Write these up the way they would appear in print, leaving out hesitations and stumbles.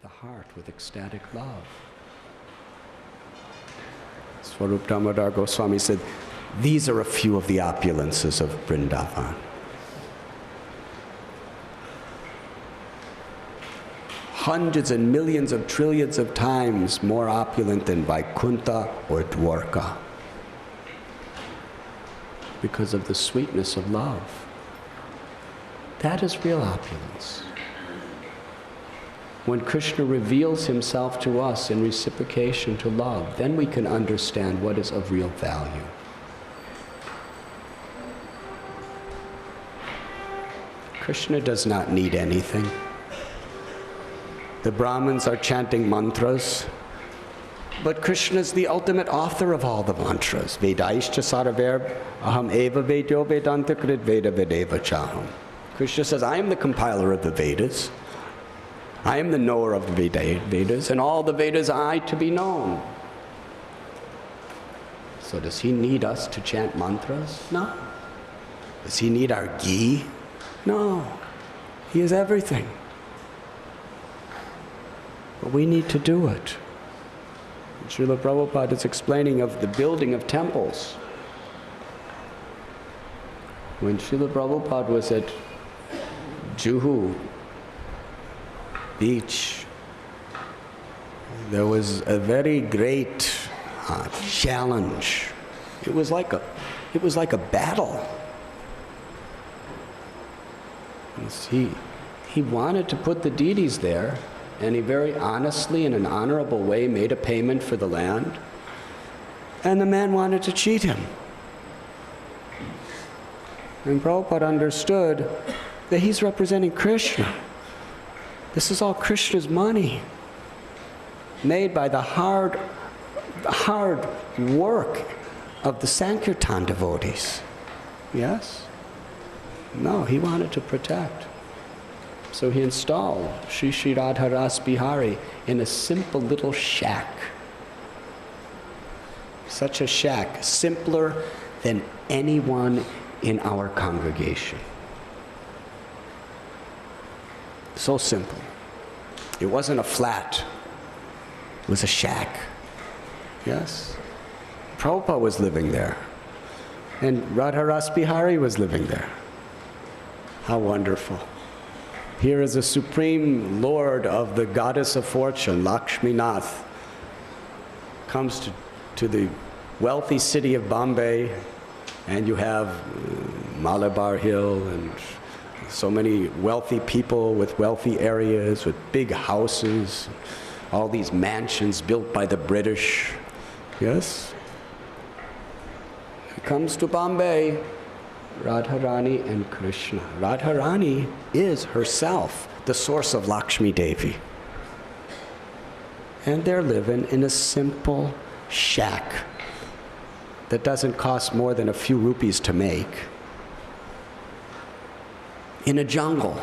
the heart with ecstatic love. Swarup Damodar Goswami said, these are a few of the opulences of Vrindavan. Hundreds and millions of trillions of times more opulent than Vaikuntha or Dwarka, because of the sweetness of love. That is real opulence. When Krishna reveals himself to us in reciprocation to love, then we can understand what is of real value. Krishna does not need anything. The Brahmins are chanting mantras, but Krishna is the ultimate author of all the mantras. Vedaishcha saraver aham eva vedyo vedanta krit veda vedeva chaham. Krishna says, I am the compiler of the Vedas. I am the knower of the Vedas, and all the Vedas are I to be known. So does he need us to chant mantras? No. Does he need our ghee? No. He is everything. But we need to do it. Srila Prabhupada is explaining of the building of temples. When Srila Prabhupada was at Juhu Beach, there was a very great challenge. It was like a battle. He wanted to put the deities there, and he very honestly, in an honorable way, made a payment for the land. And the man wanted to cheat him. And Prabhupada understood that he's representing Krishna. This is all Krishna's money, made by the hard work of the Sankirtan devotees. Yes? No, he wanted to protect. So he installed Sri Sri Radha-Ras-Bihari in a simple little shack. Such a shack, simpler than anyone in our congregation. So simple. It wasn't a flat. It was a shack. Yes? Prabhupada was living there. And Radha-Ras-Bihari was living there. How wonderful. Here is a supreme lord of the goddess of fortune, Lakshmi-nath, comes to the wealthy city of Bombay, and you have Malabar Hill and so many wealthy people with wealthy areas, with big houses, all these mansions built by the British. Yes? He comes to Bombay, Radharani and Krishna. Radharani is herself the source of Lakshmi Devi. And they're living in a simple shack that doesn't cost more than a few rupees to make. In a jungle.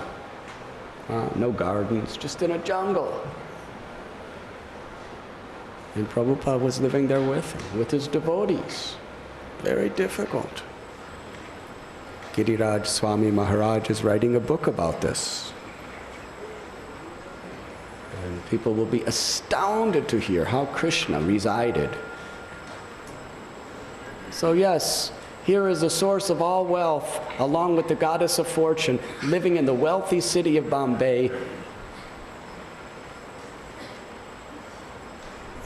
No gardens, just in a jungle. And Prabhupada was living there with him, with his devotees. Very difficult. Giriraj Swami Maharaj is writing a book about this. And people will be astounded to hear how Krishna resided. So yes, here is the source of all wealth, along with the goddess of fortune, living in the wealthy city of Bombay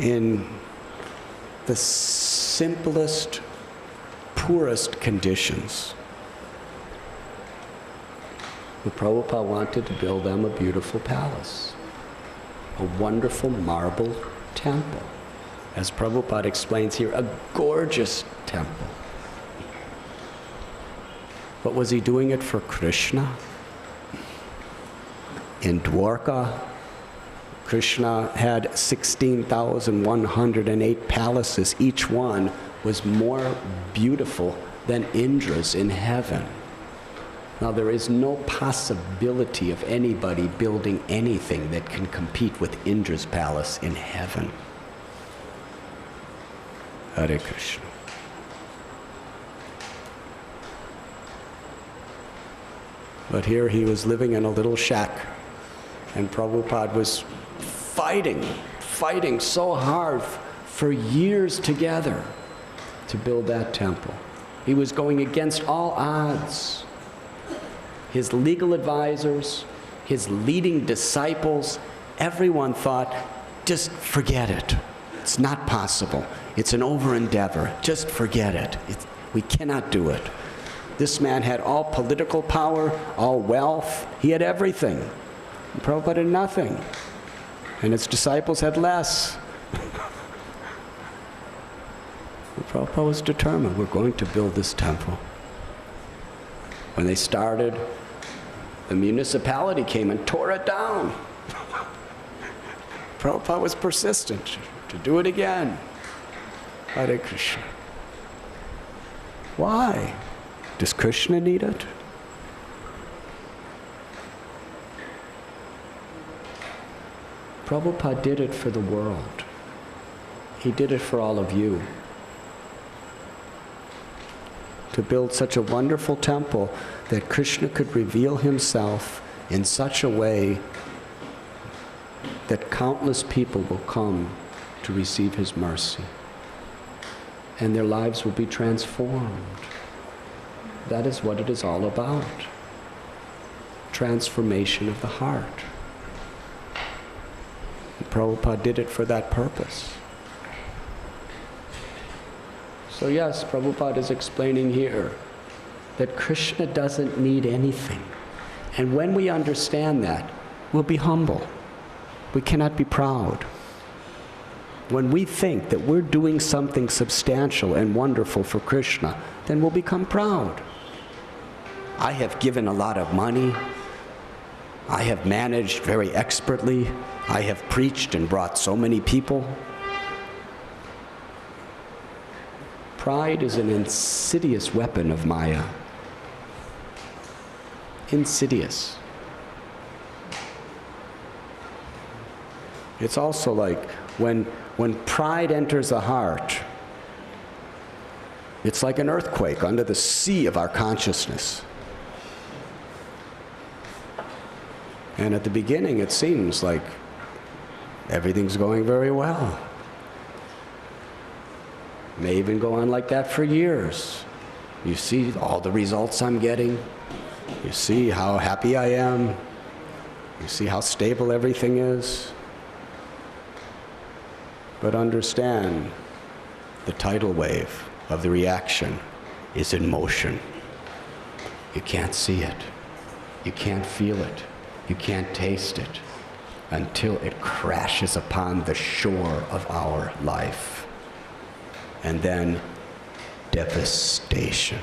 in the simplest, poorest conditions. But Prabhupada wanted to build them a beautiful palace, a wonderful marble temple. As Prabhupada explains here, a gorgeous temple. But was he doing it for Krishna? In Dwarka, Krishna had 16,108 palaces. Each one was more beautiful than Indra's in heaven. Now, there is no possibility of anybody building anything that can compete with Indra's palace in heaven. Hare Krishna. But here he was living in a little shack, and Prabhupada was fighting so hard for years together to build that temple. He was going against all odds. His legal advisors, his leading disciples, everyone thought, just forget it. It's not possible. It's an over-endeavor. Just forget it. We cannot do it. This man had all political power, all wealth. He had everything. And Prabhupada had nothing. And his disciples had less. Prabhupada was determined, we're going to build this temple. When they started, the municipality came and tore it down. Prabhupada was persistent to do it again. Hare Krishna. Why? Does Krishna need it? Prabhupada did it for the world. He did it for all of you. To build such a wonderful temple that Krishna could reveal himself in such a way that countless people will come to receive his mercy. And their lives will be transformed. That is what it is all about. Transformation of the heart. And Prabhupada did it for that purpose. So yes, Prabhupada is explaining here that Krishna doesn't need anything. And when we understand that, we'll be humble. We cannot be proud. When we think that we're doing something substantial and wonderful for Krishna, then we'll become proud. I have given a lot of money. I have managed very expertly. I have preached and brought so many people. Pride is an insidious weapon of Maya. Insidious. It's also like when pride enters the heart, it's like an earthquake under the sea of our consciousness. And at the beginning, it seems like everything's going very well. May even go on like that for years. You see all the results I'm getting. You see how happy I am. You see how stable everything is. But understand, the tidal wave of the reaction is in motion. You can't see it. You can't feel it. You can't taste it until it crashes upon the shore of our life. And then devastation.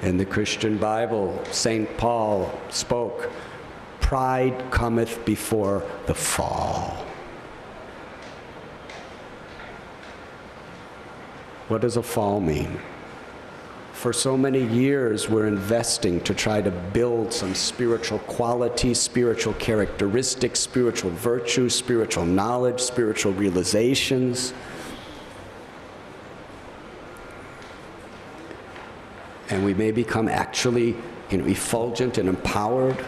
In the Christian Bible, St. Paul spoke, pride cometh before the fall. What does a fall mean? For so many years, we're investing to try to build some spiritual qualities, spiritual characteristics, spiritual virtues, spiritual knowledge, spiritual realizations. And we may become actually, effulgent and empowered.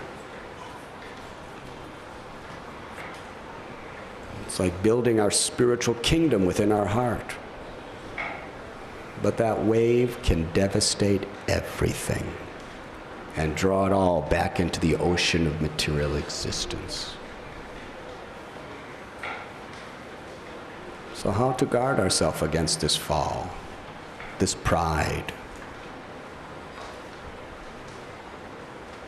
It's like building our spiritual kingdom within our heart. But that wave can devastate everything and draw it all back into the ocean of material existence. So how to guard ourselves against this fall, this pride?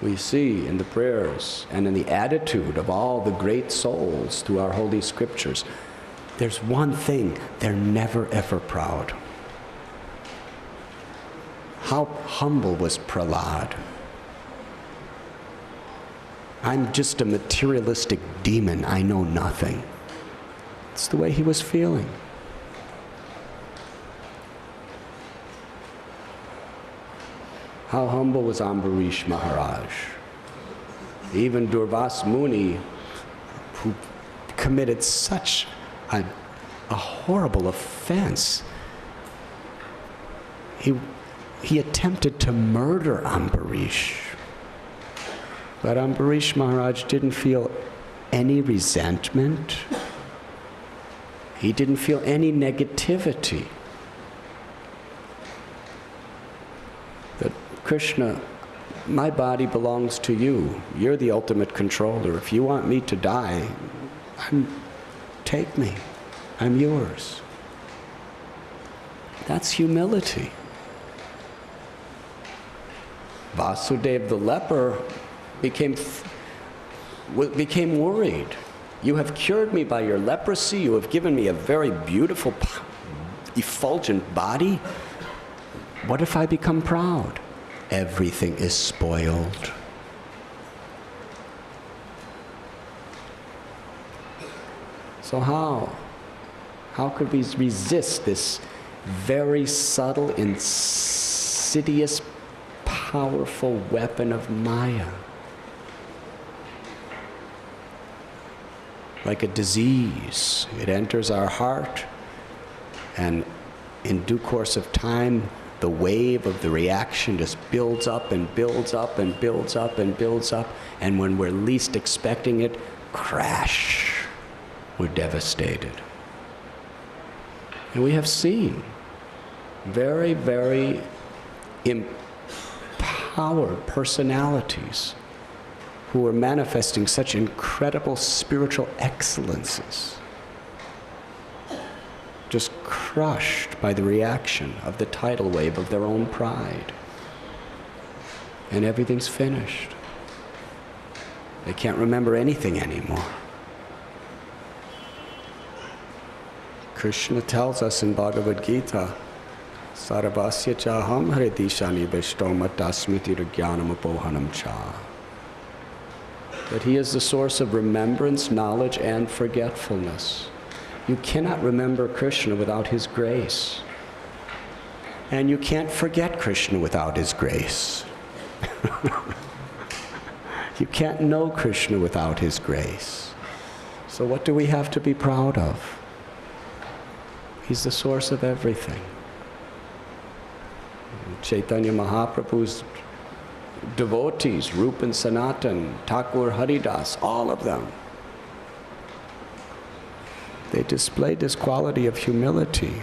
We see in the prayers and in the attitude of all the great souls through our holy scriptures, there's one thing, they're never ever proud. How humble was Prahlad? I'm just a materialistic demon, I know nothing. It's the way he was feeling. How humble was Ambarish Maharaj? Even Durvas Muni, who committed such a horrible offense, he attempted to murder Ambarish. But Ambarish Maharaj didn't feel any resentment. He didn't feel any negativity. That Krishna, my body belongs to you. You're the ultimate controller. If you want me to die, take me. I'm yours. That's humility. Vasudeva the leper became worried. You have cured me by your leprosy. You have given me a very beautiful, effulgent body. What if I become proud? Everything is spoiled. So how could we resist this very subtle, insidious, powerful weapon of Maya? Like a disease, it enters our heart, and in due course of time, the wave of the reaction just builds up and builds up and builds up and builds up, and when we're least expecting it, crash, we're devastated. And we have seen very, very empowered personalities who are manifesting such incredible spiritual excellences, just crushed by the reaction of the tidal wave of their own pride. And everything's finished. They can't remember anything anymore. Krishna tells us in Bhagavad Gita, Sarvasya chaham hridishani vishtomata smriti rajnanam apohanam cha. That he is the source of remembrance, knowledge, and forgetfulness. You cannot remember Krishna without his grace. And you can't forget Krishna without his grace. You can't know Krishna without his grace. So what do we have to be proud of? He's the source of everything. Chaitanya Mahaprabhu's devotees, Rupa and Sanatan, Thakur Haridas, all of them, they displayed this quality of humility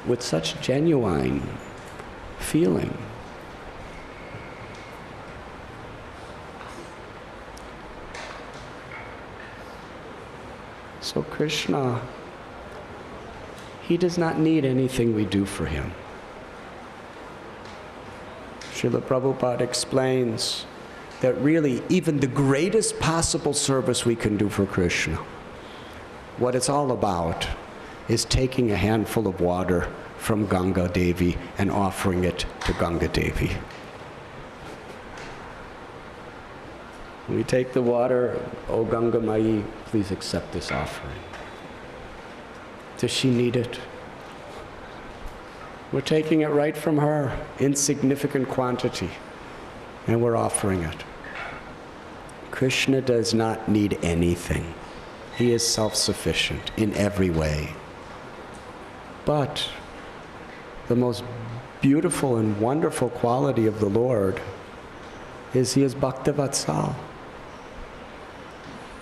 with such genuine feeling. So Krishna, he does not need anything we do for him. Srila Prabhupada explains that really even the greatest possible service we can do for Krishna, what it's all about is taking a handful of water from Ganga Devi and offering it to Ganga Devi. We take the water, O Ganga Mai, please accept this offering. Does she need it? We're taking it right from her, insignificant quantity, and we're offering it. Krishna does not need anything. He is self-sufficient in every way. But the most beautiful and wonderful quality of the Lord is he is Bhaktavatsal.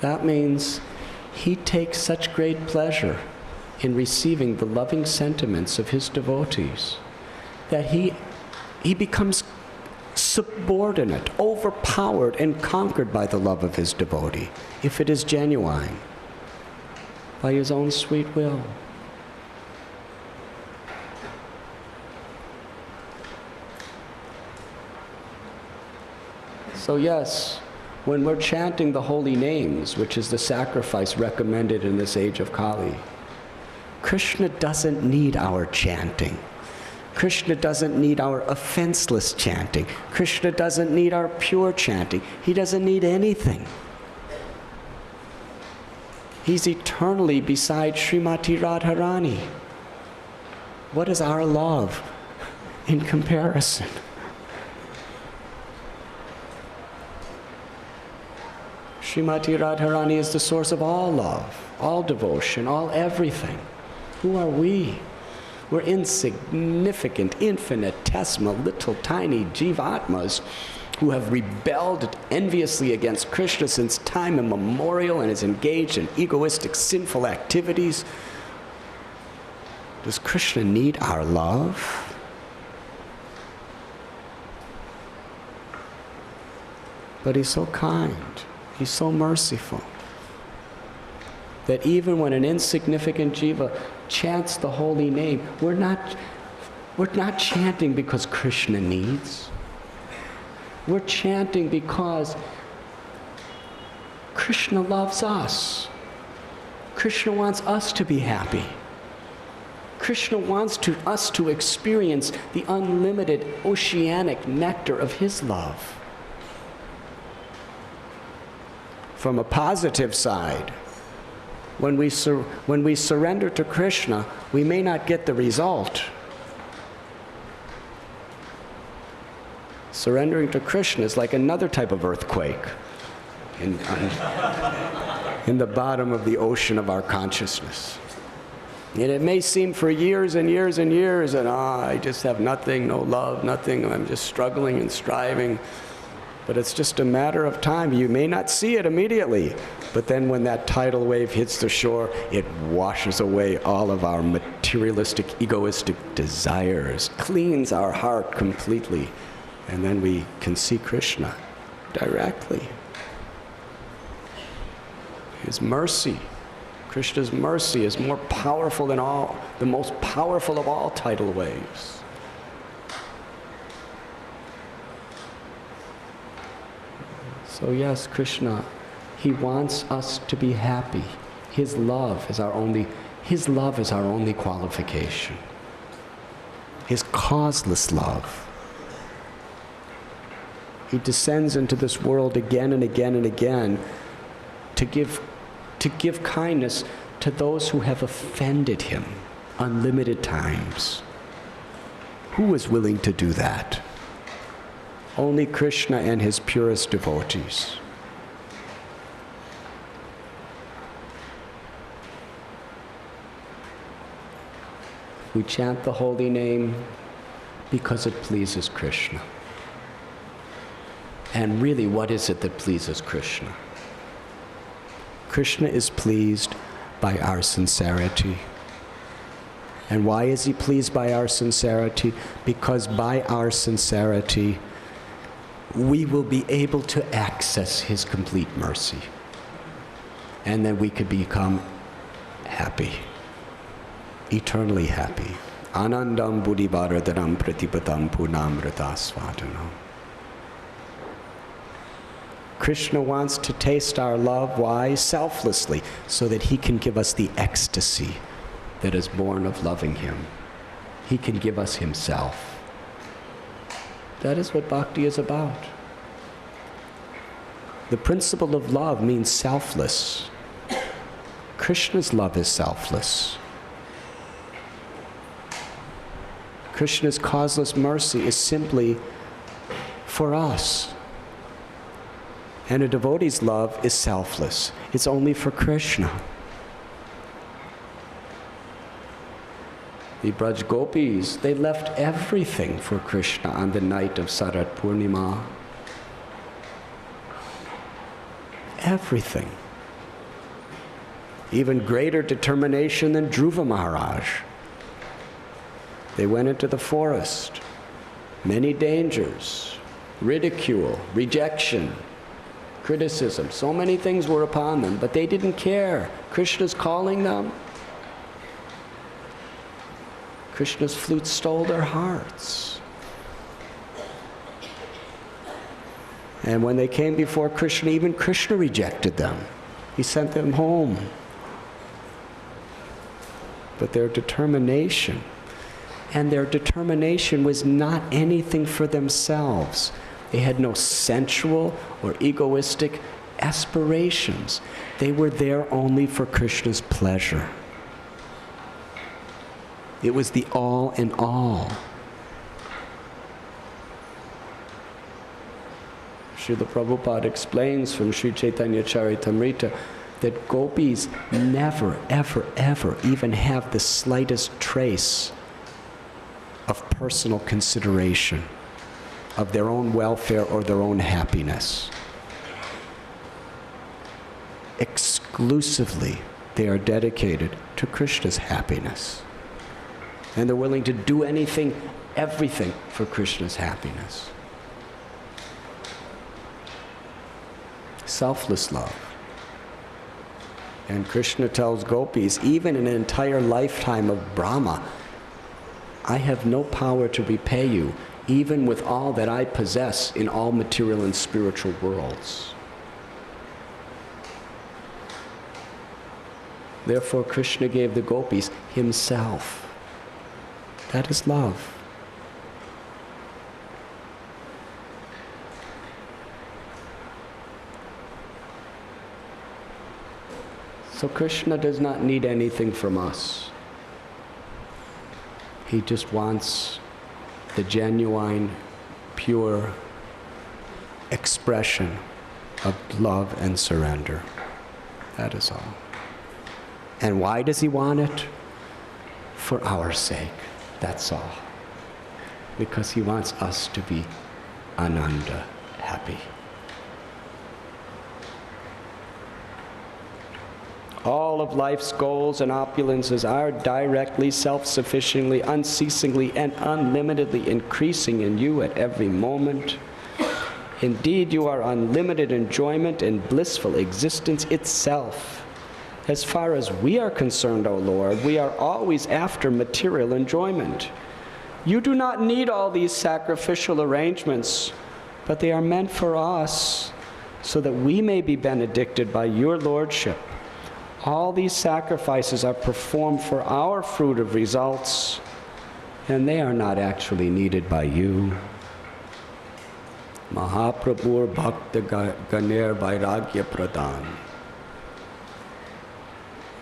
That means he takes such great pleasure in receiving the loving sentiments of his devotees that he becomes subordinate, overpowered, and conquered by the love of his devotee, if it is genuine, by his own sweet will. So yes, when we're chanting the holy names, which is the sacrifice recommended in this age of Kali, Krishna doesn't need our chanting. Krishna doesn't need our offenseless chanting. Krishna doesn't need our pure chanting. He doesn't need anything. He's eternally beside Srimati Radharani. What is our love in comparison? Srimati Radharani is the source of all love, all devotion, all everything. Who are we? We're insignificant, infinitesimal, little tiny jivatmas who have rebelled enviously against Krishna since time immemorial and is engaged in egoistic, sinful activities. Does Krishna need our love? But he's so kind, he's so merciful, that even when an insignificant jiva chants the holy name, we're not chanting because Krishna needs. We're chanting because Krishna loves us. Krishna wants us to be happy. Krishna wants us to experience the unlimited oceanic nectar of his love. From a positive side, when we surrender to Krishna, we may not get the result. Surrendering to Krishna is like another type of earthquake in the bottom of the ocean of our consciousness. And it may seem for years and years and years, and I just have nothing, no love, nothing, I'm just struggling and striving. But it's just a matter of time. You may not see it immediately, but then when that tidal wave hits the shore, it washes away all of our materialistic, egoistic desires, cleans our heart completely, and then we can see Krishna directly. His mercy, Krishna's mercy is more powerful than the most powerful of all tidal waves. So yes, Krishna, he wants us to be happy. His love is our only qualification. His causeless love. He descends into this world again and again and again to give kindness to those who have offended him unlimited times. Who is willing to do that? Only Krishna and his purest devotees. We chant the holy name because it pleases Krishna. And really, what is it that pleases Krishna? Krishna is pleased by our sincerity. And why is he pleased by our sincerity? Because by our sincerity, we will be able to access his complete mercy. And then we could become happy, eternally happy. Anandam buddhivardhanam pratipatam punamritasvadanam. Krishna wants to taste our love. Why? Selflessly, so that he can give us the ecstasy that is born of loving him. He can give us himself. That is what bhakti is about. The principle of love means selfless. Krishna's love is selfless. Krishna's causeless mercy is simply for us. And a devotee's love is selfless. It's only for Krishna. The Braj Gopis, they left everything for Krishna on the night of Sarat Purnima. Everything. Even greater determination than Dhruva Maharaj. They went into the forest. Many dangers, ridicule, rejection, criticism. So many things were upon them, but they didn't care. Krishna's calling them. Krishna's flute stole their hearts. And when they came before Krishna, even Krishna rejected them. He sent them home. But their determination, and their determination was not anything for themselves. They had no sensual or egoistic aspirations. They were there only for Krishna's pleasure. It was the all in all. Srila Prabhupada explains from Sri Chaitanya Charitamrita that gopis never, ever, ever even have the slightest trace of personal consideration. of their own welfare or their own happiness. Exclusively, they are dedicated to Krishna's happiness. And they're willing to do anything, everything for Krishna's happiness. Selfless love. And Krishna tells gopis, even in an entire lifetime of Brahma, I have no power to repay you, even with all that I possess in all material and spiritual worlds. Therefore, Krishna gave the gopis himself. That is love. So Krishna does not need anything from us. He just wants the genuine, pure expression of love and surrender. That is all. And why does he want it? For our sake. That's all. Because he wants us to be Ananda, happy. All of life's goals and opulences are directly, self-sufficiently, unceasingly, and unlimitedly increasing in you at every moment. Indeed, you are unlimited enjoyment and blissful existence itself. As far as we are concerned, O Lord, we are always after material enjoyment. You do not need all these sacrificial arrangements, but they are meant for us so that we may be benedicted by your lordship. All these sacrifices are performed for our fruit of results, and they are not actually needed by you. Mahaprabhur Bhakta Ganer Vairagya Pradhan.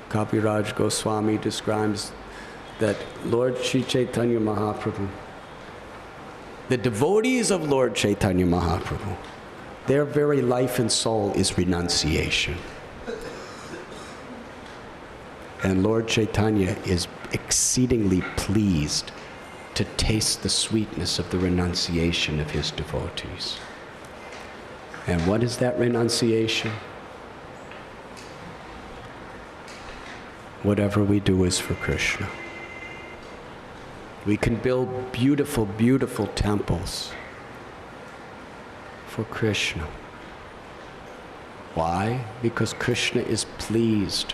Kaviraj Goswami describes that Lord Sri Chaitanya Mahaprabhu, the devotees of Lord Chaitanya Mahaprabhu, their very life and soul is renunciation. And Lord Chaitanya is exceedingly pleased to taste the sweetness of the renunciation of his devotees. And what is that renunciation? Whatever we do is for Krishna. We can build beautiful, beautiful temples for Krishna. Why? Because Krishna is pleased.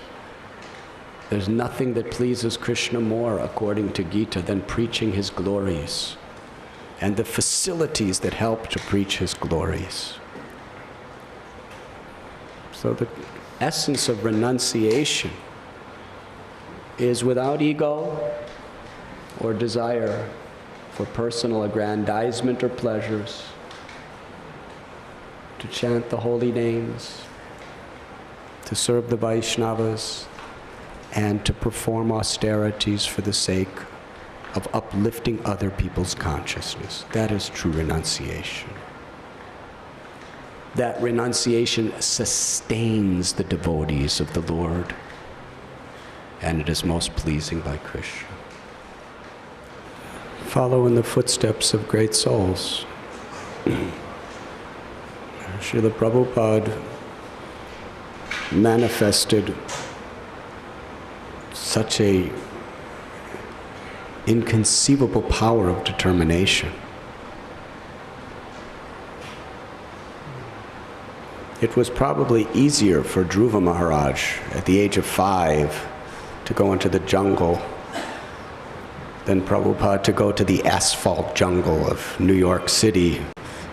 There's nothing that pleases Krishna more, according to Gita, than preaching his glories and the facilities that help to preach his glories. So the essence of renunciation is without ego or desire for personal aggrandizement or pleasures, to chant the holy names, to serve the Vaishnavas, and to perform austerities for the sake of uplifting other people's consciousness. That is true renunciation. That renunciation sustains the devotees of the Lord, and it is most pleasing by Krishna. Follow in the footsteps of great souls. Srila Prabhupada manifested such a inconceivable power of determination. It was probably easier for Dhruva Maharaj at the age of 5 to go into the jungle than Prabhupada to go to the asphalt jungle of New York City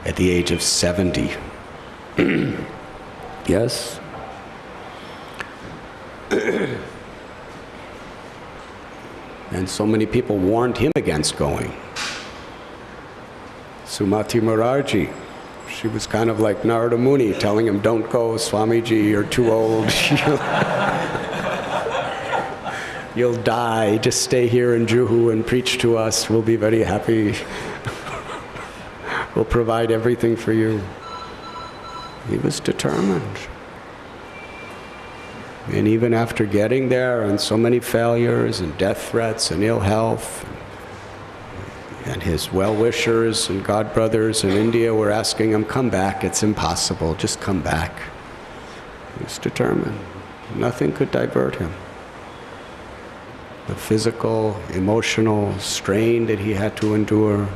at the age of 70. Yes? And so many people warned him against going. Sumati Maraji, she was kind of like Narada Muni, telling him, don't go, Swamiji, you're too old. You'll die, just stay here in Juhu and preach to us. We'll be very happy. We'll provide everything for you. He was determined. And even after getting there and so many failures and death threats and ill health And his well-wishers and God-brothers in India were asking him, come back, it's impossible, just come back. He was determined. Nothing could divert him. The physical, emotional strain that he had to endure.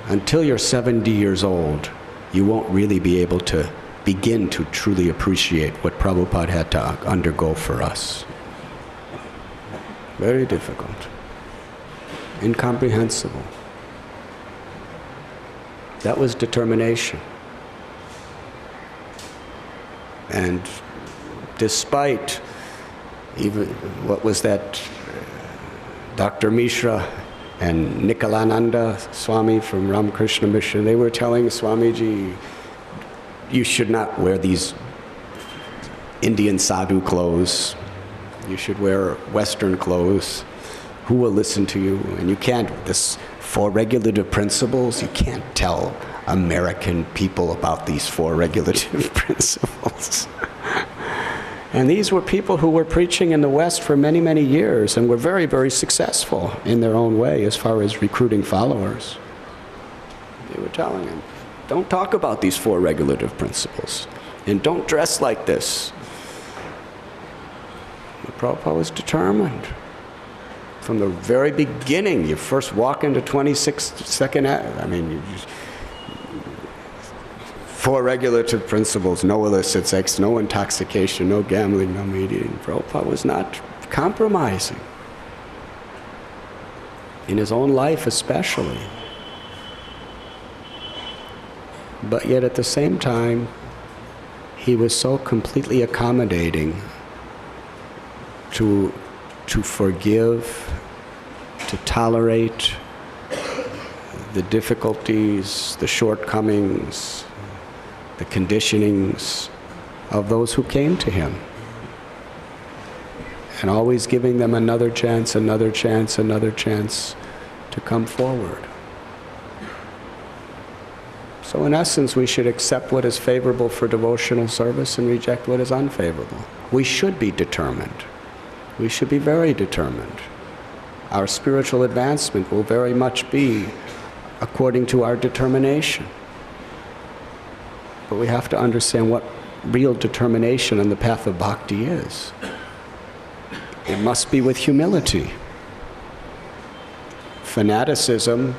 Until you're 70 years old, you won't really be able to begin to truly appreciate what Prabhupada had to undergo for us. Very difficult. Incomprehensible. That was determination. And despite even, what was that, Dr. Mishra and Nikalananda Swami from Ramakrishna Mission, they were telling Swamiji, you should not wear these Indian sadhu clothes. You should wear Western clothes. Who will listen to you? And you can't, this 4 regulative principles, you can't tell American people about these 4 regulative principles. And these were people who were preaching in the West for many, many years and were very, very successful in their own way as far as recruiting followers. They were telling him, don't talk about these 4 regulative principles, and don't dress like this. But Prabhupada was determined. From the very beginning, you first walk into 26nd, 4 regulative principles, no illicit sex, no intoxication, no gambling, no meat eating. Prabhupada was not compromising. In his own life especially. But yet at the same time, he was so completely accommodating to forgive, to tolerate the difficulties, the shortcomings, the conditionings of those who came to him. And always giving them another chance, another chance, another chance to come forward. So in essence, we should accept what is favorable for devotional service and reject what is unfavorable. We should be determined. We should be very determined. Our spiritual advancement will very much be according to our determination. But we have to understand what real determination on the path of bhakti is. It must be with humility. Fanaticism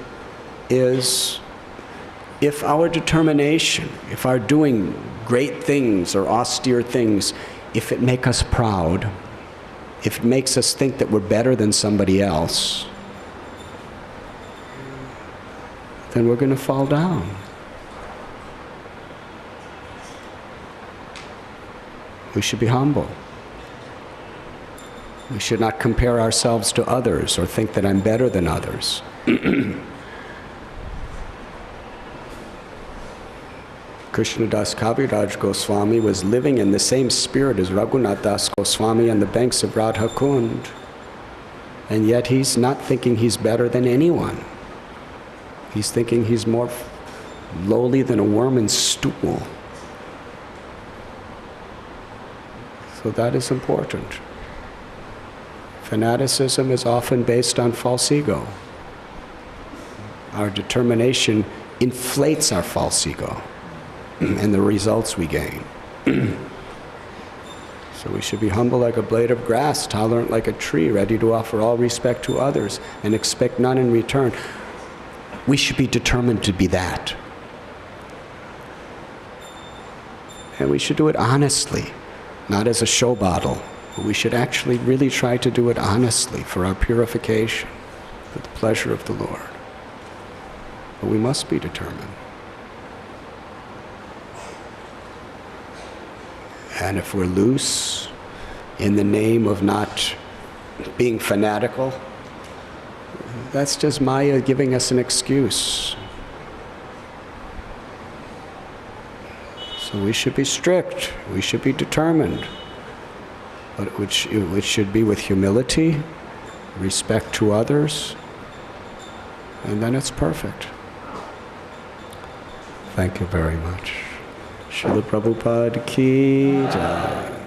is if our determination, if our doing great things or austere things, if it makes us proud, if it makes us think that we're better than somebody else, then we're going to fall down. We should be humble. We should not compare ourselves to others or think that I'm better than others. Krishnadas Kaviraj Goswami was living in the same spirit as Raghunath Das Goswami on the banks of Radha Kund. And yet he's not thinking he's better than anyone. He's thinking he's more lowly than a worm in stool. So that is important. Fanaticism is often based on false ego. Our determination inflates our false ego and the results we gain. So we should be humble like a blade of grass, tolerant like a tree, ready to offer all respect to others and expect none in return. We should be determined to be that. And we should do it honestly, not as a show bottle. But we should actually really try to do it honestly for our purification, for the pleasure of the Lord. But we must be determined. And if we're loose in the name of not being fanatical, that's just Maya giving us an excuse. So we should be strict, we should be determined, but which should be with humility, respect to others, and then it's perfect. Thank you very much. Srila Prabhupada ki jai.